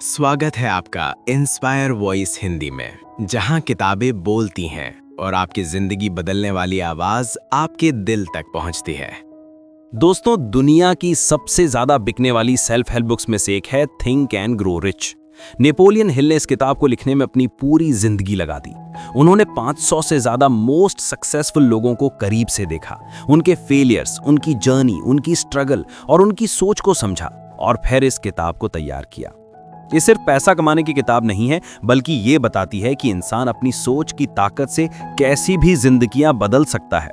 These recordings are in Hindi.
स्वागत है आपका इंस्पायर वॉइस हिंदी में, जहां किताबें बोलती हैं और आपकी जिंदगी बदलने वाली आवाज आपके दिल तक पहुंचती है। दोस्तों, दुनिया की सबसे ज्यादा बिकने वाली सेल्फ हेल्प बुक्स में से एक है think and grow rich. Napoleon Hill ने इस किताब को लिखने में अपनी पूरी जिंदगी लगा दी। उन्होंने 500 से ज्यादा मोस्ट सक्सेसफुल लोगों को करीब से देखा, उनके फेलियर्स, उनकी जर्नी, उनकी स्ट्रगल और उनकी सोच को समझा और फिर इस किताब को तैयार किया। ये सिर्फ पैसा कमाने की किताब नहीं है, बल्कि ये बताती है कि इंसान अपनी सोच की ताकत से कैसी भी जिंदगियां बदल सकता है।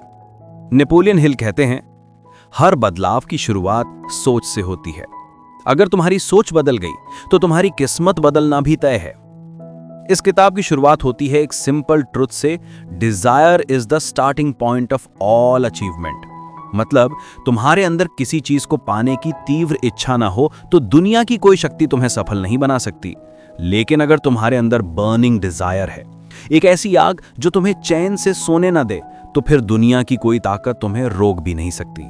नेपोलियन हिल कहते हैं, हर बदलाव की शुरुआत सोच से होती है। अगर तुम्हारी सोच बदल गई तो तुम्हारी किस्मत बदलना भी तय है। इस किताब की शुरुआत होती है एक सिंपल ट्रुथ से, desire is the starting point of all achievement. मतलब तुम्हारे अंदर किसी चीज को पाने की तीव्र इच्छा ना हो तो दुनिया की कोई शक्ति तुम्हें सफल नहीं बना सकती। लेकिन अगर तुम्हारे अंदर बर्निंग डिजायर है, एक ऐसी आग जो तुम्हें चैन से सोने ना दे, तो फिर दुनिया की कोई ताकत तुम्हें रोक भी नहीं सकती।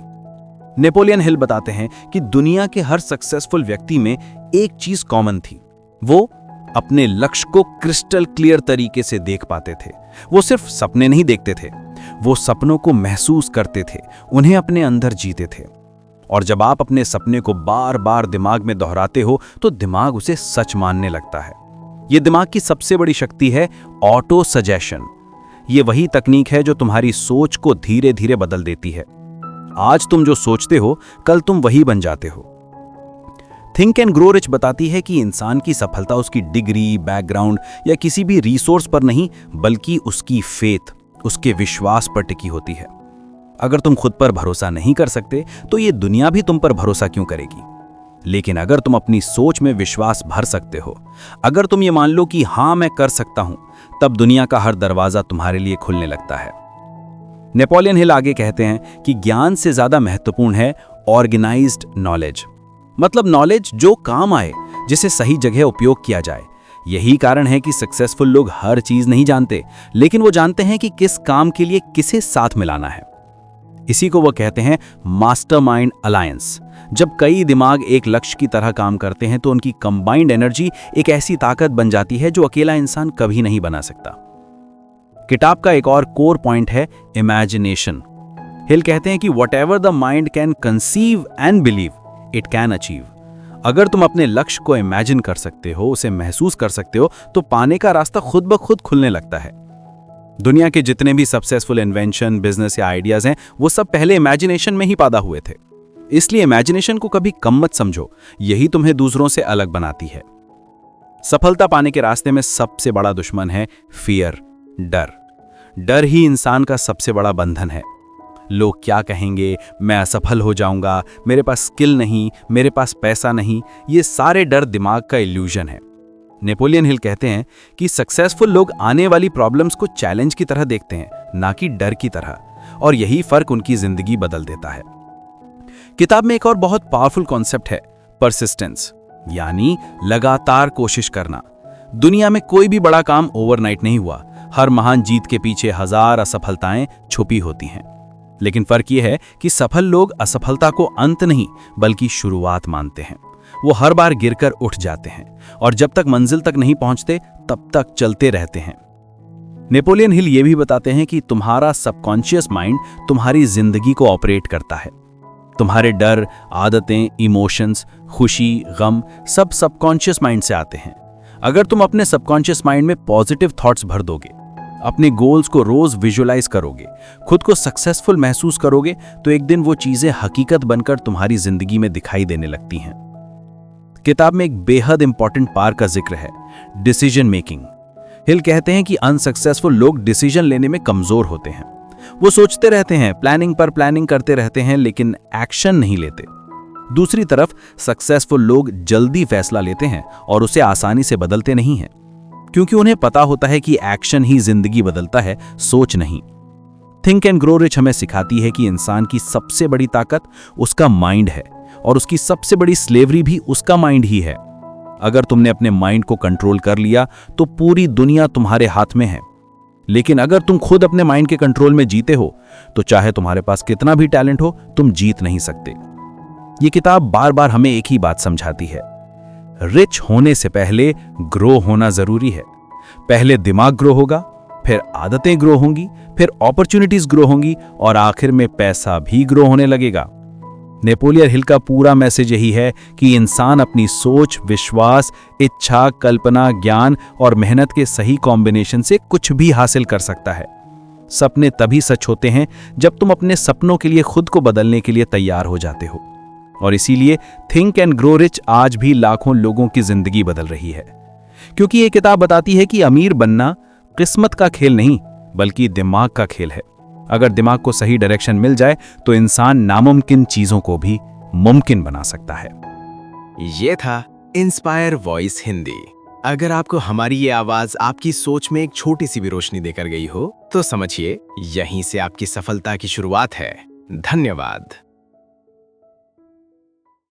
नेपोलियन हिल बताते हैं कि दुनिया के हर सक्सेसफुल व्यक्ति में एक चीज कॉमन थी। वो अपने लक्ष्य को क्रिस्टल क्लियर तरीके से देख पाते थे। वो सिर्फ सपने नहीं देखते थे, वो सपनों को महसूस करते थे, उन्हें अपने अंदर जीते थे। और जब आप अपने सपने को बार बार दिमाग में दोहराते हो तो दिमाग उसे सच मानने लगता है। यह दिमाग की सबसे बड़ी शक्ति है ऑटो सजेशन। ये वही तकनीक है जो तुम्हारी सोच को धीरे धीरे बदल देती है। आज तुम जो सोचते हो, कल तुम वही बन जाते हो। थिंक एंड ग्रो रिच बताती है कि इंसान की सफलता उसकी डिग्री, बैकग्राउंड या किसी भी रिसोर्स पर नहीं, बल्कि उसकी फेथ, उसके विश्वास पर टिकी होती है। अगर तुम खुद पर भरोसा नहीं कर सकते तो ये दुनिया भी तुम पर भरोसा क्यों करेगी। लेकिन अगर तुम अपनी सोच में विश्वास भर सकते हो, अगर तुम ये मान लो कि हां मैं कर सकता हूं, तब दुनिया का हर दरवाजा तुम्हारे लिए खुलने लगता है। नेपोलियन हिल आगे कहते हैं कि ज्ञान से ज्यादा महत्वपूर्ण है ऑर्गेनाइज्ड नॉलेज। मतलब नॉलेज जो काम आए, जिसे सही जगह उपयोग किया जाए। यही कारण है कि सक्सेसफुल लोग हर चीज नहीं जानते, लेकिन वो जानते हैं कि किस काम के लिए किसे साथ मिलाना है। इसी को वो कहते हैं मास्टरमाइंड अलायंस। जब कई दिमाग एक लक्ष्य की तरह काम करते हैं तो उनकी कंबाइंड एनर्जी एक ऐसी ताकत बन जाती है जो अकेला इंसान कभी नहीं बना सकता। किताब का एक और कोर पॉइंट है इमेजिनेशन। हिल कहते हैं कि whatever the mind can conceive and believe, it can achieve. अगर तुम अपने लक्ष्य को इमेजिन कर सकते हो, उसे महसूस कर सकते हो, तो पाने का रास्ता खुद ब खुद खुलने लगता है। दुनिया के जितने भी सक्सेसफुल इन्वेंशन, बिजनेस या आइडियाज हैं, वो सब पहले इमेजिनेशन में ही पैदा हुए थे। इसलिए इमेजिनेशन को कभी कम मत समझो, यही तुम्हें दूसरों से अलग बनाती है। सफलता पाने के रास्ते में सबसे बड़ा दुश्मन है फियर, डर। डर ही इंसान का सबसे बड़ा बंधन है। लोग क्या कहेंगे, मैं असफल हो जाऊंगा, मेरे पास स्किल नहीं, मेरे पास पैसा नहीं, ये सारे डर दिमाग का इल्यूजन है। नेपोलियन हिल कहते हैं कि सक्सेसफुल लोग आने वाली प्रॉब्लम्स को चैलेंज की तरह देखते हैं, ना कि डर की तरह, और यही फर्क उनकी जिंदगी बदल देता है। किताब में एक और बहुत पावरफुल कॉन्सेप्ट है परसिस्टेंस, यानी लगातार कोशिश करना। दुनिया में कोई भी बड़ा काम ओवरनाइट नहीं हुआ। हर महान जीत के पीछे हजार असफलताएं छुपी होती हैं। लेकिन फर्क यह है कि सफल लोग असफलता को अंत नहीं, बल्कि शुरुआत मानते हैं। वो हर बार गिरकर उठ जाते हैं और जब तक मंजिल तक नहीं पहुंचते, तब तक चलते रहते हैं। नेपोलियन हिल ये भी बताते हैं कि तुम्हारा सबकॉन्शियस माइंड तुम्हारी जिंदगी को ऑपरेट करता है। तुम्हारे डर, आदतें, इमोशंस, खुशी, गम सब सबकॉन्शियस माइंड से आते हैं। अगर तुम अपने सबकॉन्शियस माइंड में पॉजिटिव थॉट्स भर दोगे, अपने गोल्स को रोज विजुअलाइज करोगे, खुद को सक्सेसफुल महसूस करोगे, तो एक दिन वो चीजें हकीकत बनकर तुम्हारी जिंदगी में दिखाई देने लगती हैं। किताब में एक बेहद इंपॉर्टेंट पार्ट का जिक्र है, डिसीजन मेकिंग। हिल कहते हैं कि अनसक्सेसफुल लोग डिसीजन लेने में कमजोर होते हैं। वो सोचते रहते हैं, प्लानिंग पर प्लानिंग करते रहते हैं, लेकिन एक्शन नहीं लेते। दूसरी तरफ सक्सेसफुल लोग जल्दी फैसला लेते हैं और उसे आसानी से बदलते नहीं हैं, क्योंकि उन्हें पता होता है कि एक्शन ही जिंदगी बदलता है, सोच नहीं। थिंक एंड ग्रो रिच हमें सिखाती है कि इंसान की सबसे बड़ी ताकत उसका माइंड है और उसकी सबसे बड़ी स्लेवरी भी उसका माइंड ही है। अगर तुमने अपने माइंड को कंट्रोल कर लिया तो पूरी दुनिया तुम्हारे हाथ में है। लेकिन अगर तुम खुद अपने माइंड के कंट्रोल में जीते हो, तो चाहे तुम्हारे पास कितना भी टैलेंट हो, तुम जीत नहीं सकते। ये किताब बार बार हमें एक ही बात समझाती है, रिच होने से पहले ग्रो होना जरूरी है। पहले दिमाग ग्रो होगा, फिर आदतें ग्रो होंगी, फिर अपॉर्चुनिटीज ग्रो होंगी और आखिर में पैसा भी ग्रो होने लगेगा। नेपोलियन हिल का पूरा मैसेज यही है कि इंसान अपनी सोच, विश्वास, इच्छा, कल्पना, ज्ञान और मेहनत के सही कॉम्बिनेशन से कुछ भी हासिल कर सकता है। सपने तभी सच होते हैं जब तुम अपने सपनों के लिए खुद को बदलने के लिए तैयार हो जाते हो। और इसीलिए थिंक एंड ग्रो रिच आज भी लाखों लोगों की जिंदगी बदल रही है, क्योंकि ये किताब बताती है कि अमीर बनना किस्मत का खेल नहीं बल्कि दिमाग का खेल है। अगर दिमाग को सही डायरेक्शन मिल जाए तो इंसान नामुमकिन चीजों को भी मुमकिन बना सकता है। ये था इंस्पायर वॉइस हिंदी। अगर आपको हमारी ये आवाज आपकी सोच में एक छोटी सी भी रोशनी देकर गई हो तो समझिए यहीं से आपकी सफलता की शुरुआत है। धन्यवाद।